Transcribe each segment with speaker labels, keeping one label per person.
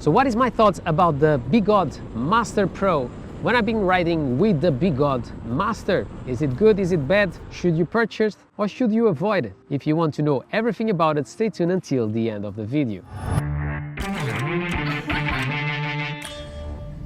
Speaker 1: So what is my thoughts about the Begode Master Pro when I've been riding with the Begode Master? Is it good? Is it bad? Should you purchase or should you avoid it? If you want to know everything about it, stay tuned until the end of the video.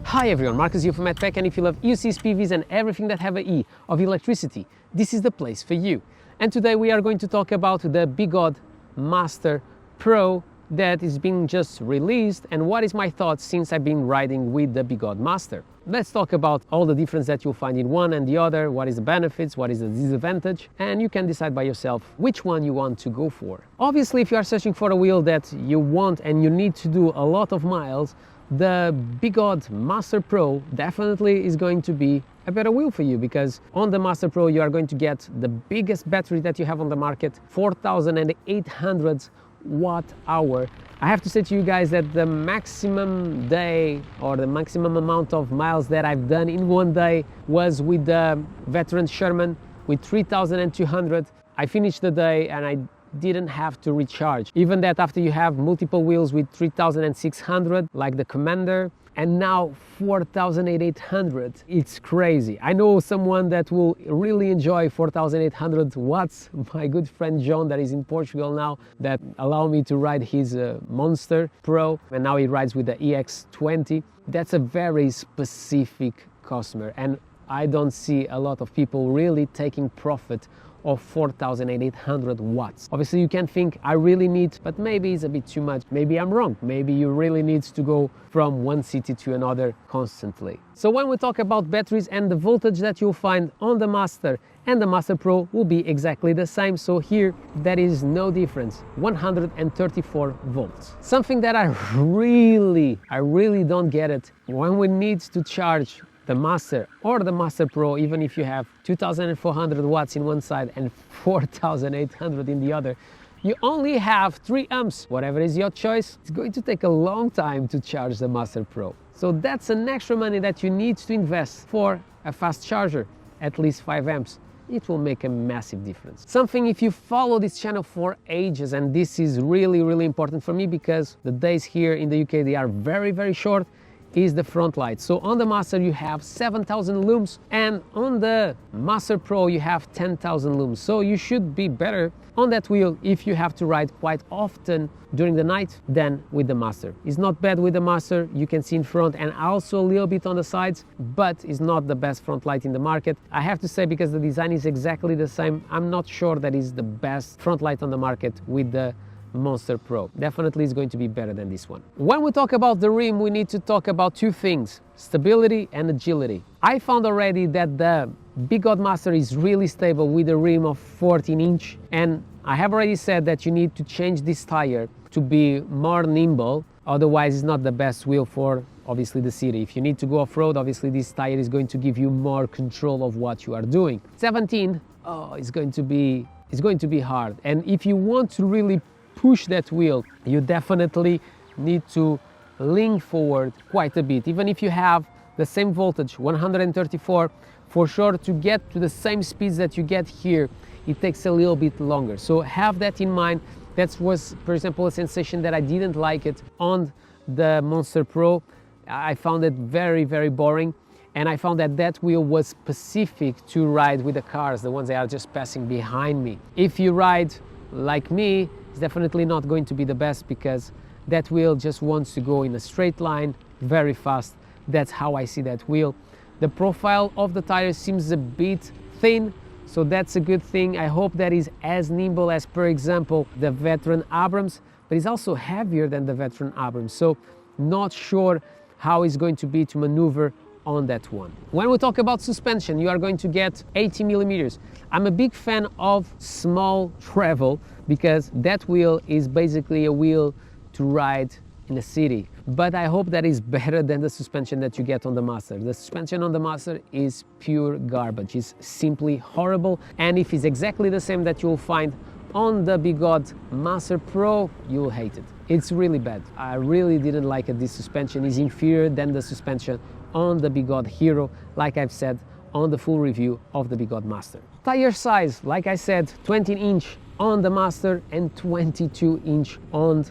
Speaker 1: Hi everyone, Marcus here from madpack, and if you love UCs, PVs and everything that have a E of electricity, this is the place for you. And today we are going to talk about the Begode Master Pro that is being just released and what is my thoughts since I've been riding with the Begode Master. Let's talk about all the difference that you'll find in one and the other, what is the benefits, what is the disadvantage, and you can decide by yourself which one you want to go for. Obviously, if you are searching for a wheel that you want and you need to do a lot of miles, the Begode Master Pro definitely is going to be a better wheel for you, because on the Master Pro you are going to get the biggest battery that you have on the market, 4,800 watt hour. I have to say to you guys that the maximum day or the maximum amount of miles that I've done in one day was with the veteran Sherman with 3,200. I finished the day and I didn't have to recharge. Even that after you have multiple wheels with 3,600 like the Commander, and now 4,800. It's crazy. I know someone that will really enjoy 4,800 watts. My good friend John, that is in Portugal now, that allowed me to ride his Monster Pro, and now he rides with the EX20. That's a very specific customer, and I don't see a lot of people really taking profit of 4,800 watts. Obviously you can think I really need, but maybe it's a bit too much. Maybe I'm wrong. Maybe you really need to go from one city to another constantly. So when we talk about batteries and the voltage that you'll find on the Master and the Master Pro will be exactly the same. So here there is no difference, 134 volts. Something that I really don't get it, when we need to charge the Master or the Master Pro, even if you have 2,400 watts in one side and 4,800 in the other, you only have 3 amps. Whatever is your choice, it's going to take a long time to charge the Master Pro. So that's an extra money that you need to invest for a fast charger, at least 5 amps. It will make a massive difference. Something, if you follow this channel for ages, and this is really important for me because the days here in the UK, they are very short, is the front light. So on the Master you have 7,000 looms, and on the Master Pro you have 10,000 looms. So you should be better on that wheel if you have to ride quite often during the night than with the Master. It's not bad with the Master, you can see in front and also a little bit on the sides, but it's not the best front light in the market. I have to say, because the design is exactly the same, I'm not sure that is the best front light on the market with the Monster Pro. Definitely is going to be better than this one. When we talk about the rim, we need to talk about two things: stability and agility. I found already that the Begode Master is really stable with a rim of 14-inch, and I have already said that you need to change this tire to be more nimble, otherwise it's not the best wheel for obviously the city. If you need to go off-road, obviously this tire is going to give you more control of what you are doing. 17, it's going to be hard, and if you want to really push that wheel, you definitely need to lean forward quite a bit. Even if you have the same voltage, 134, for sure to get to the same speeds that you get here, it takes a little bit longer. So have that in mind. That was, for example, a sensation that I didn't like it on the Monster Pro. I found it very boring, and I found that that wheel was specific to ride with the cars, the ones that are just passing behind me. If you ride like me, it's definitely not going to be the best, because that wheel just wants to go in a straight line very fast. That's how I see that wheel. The profile of the tire seems a bit thin, so that's a good thing. I hope that is as nimble as, for example, the Veteran Abrams, but it's also heavier than the Veteran Abrams, so not sure how it's going to be to maneuver on that one. When we talk about suspension, you are going to get 80 millimeters. I'm a big fan of small travel, because that wheel is basically a wheel to ride in a city. But I hope that is better than the suspension that you get on the Master. The suspension on the Master is pure garbage. It's simply horrible. And if it's exactly the same that you'll find on the Begode Master Pro, you'll hate it. It's really bad. I really didn't like it. This suspension is inferior than the suspension on the Begode Hero, like I've said on the full review of the Begode Master. Tire size, like I said, 20-inch on the Master and 22-inch on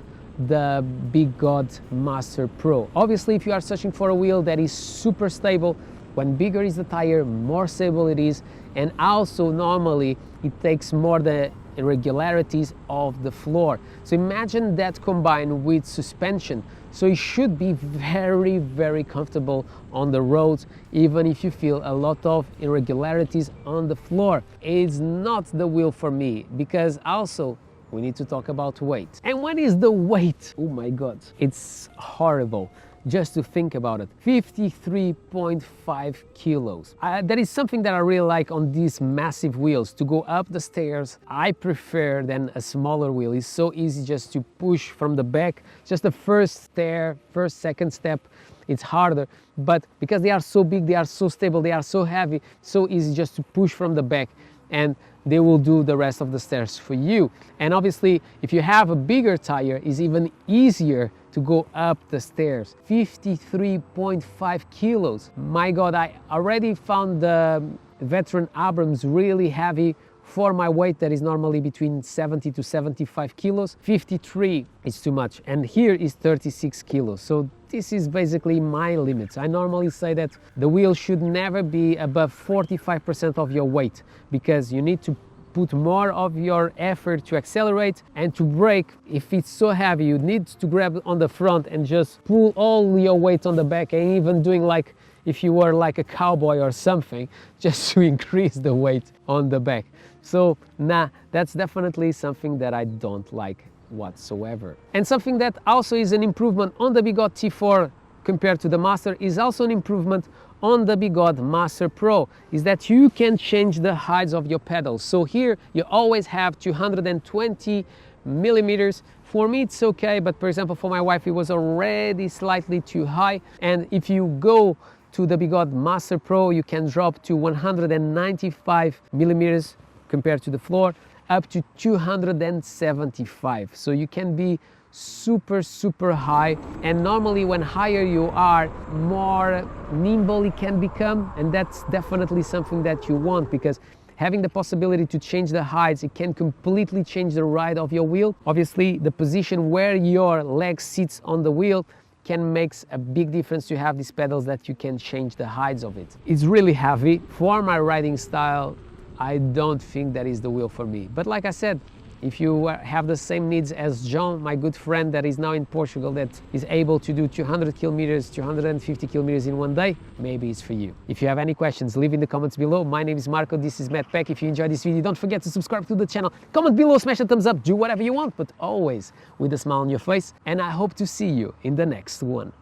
Speaker 1: the Begode Master Pro. Obviously, if you are searching for a wheel that is super stable, when bigger is the tire, more stable it is, and also normally it takes more the irregularities of the floor. So imagine that combined with suspension. So it should be very, very comfortable on the roads, even if you feel a lot of irregularities on the floor. It's not the wheel for me, because also we need to talk about weight. And what is the weight? Oh my God, it's horrible just to think about it. 53.5 kilos. That is something that I really like on these massive wheels. To go up the stairs, I prefer than a smaller wheel. It's so easy just to push from the back. Just the first stair, second step, it's harder. But because they are so big, they are so stable, they are so heavy, so easy just to push from the back, and they will do the rest of the stairs for you. And obviously, if you have a bigger tire, it's even easier to go up the stairs. 53.5 kilos. My God, I already found the Veteran Abrams really heavy for my weight that is normally between 70 to 75 kilos. 53 is too much, and here is 36 kilos. So this is basically my limits. I normally say that the wheel should never be above 45% of your weight, because you need to put more of your effort to accelerate and to brake. If it's so heavy, you need to grab on the front and just pull all your weight on the back, and even doing like if you were like a cowboy or something, just to increase the weight on the back. So nah, that's definitely something that I don't like whatsoever. And something that also is an improvement on the Begode T4 compared to the Master is also an improvement on the Begode Master Pro, is that you can change the heights of your pedals. So here you always have 220 millimeters. For me it's okay, but for example for my wife it was already slightly too high. And if you go to the Begode Master Pro, you can drop to 195 millimeters compared to the floor, up to 275. So you can be super high, and normally when higher you are, more nimble it can become, and that's definitely something that you want, because having the possibility to change the heights, it can completely change the ride of your wheel. Obviously the position where your leg sits on the wheel can make a big difference to have these pedals that you can change the heights of it. It's really heavy. For my riding style, I don't think that is the wheel for me. But like I said, if you have the same needs as John, my good friend that is now in Portugal, that is able to do 200 kilometers, 250 kilometers in one day, maybe it's for you. If you have any questions, leave in the comments below. My name is Marco, this is madpack. If you enjoyed this video, don't forget to subscribe to the channel. Comment below, smash a thumbs up, do whatever you want, but always with a smile on your face. And I hope to see you in the next one.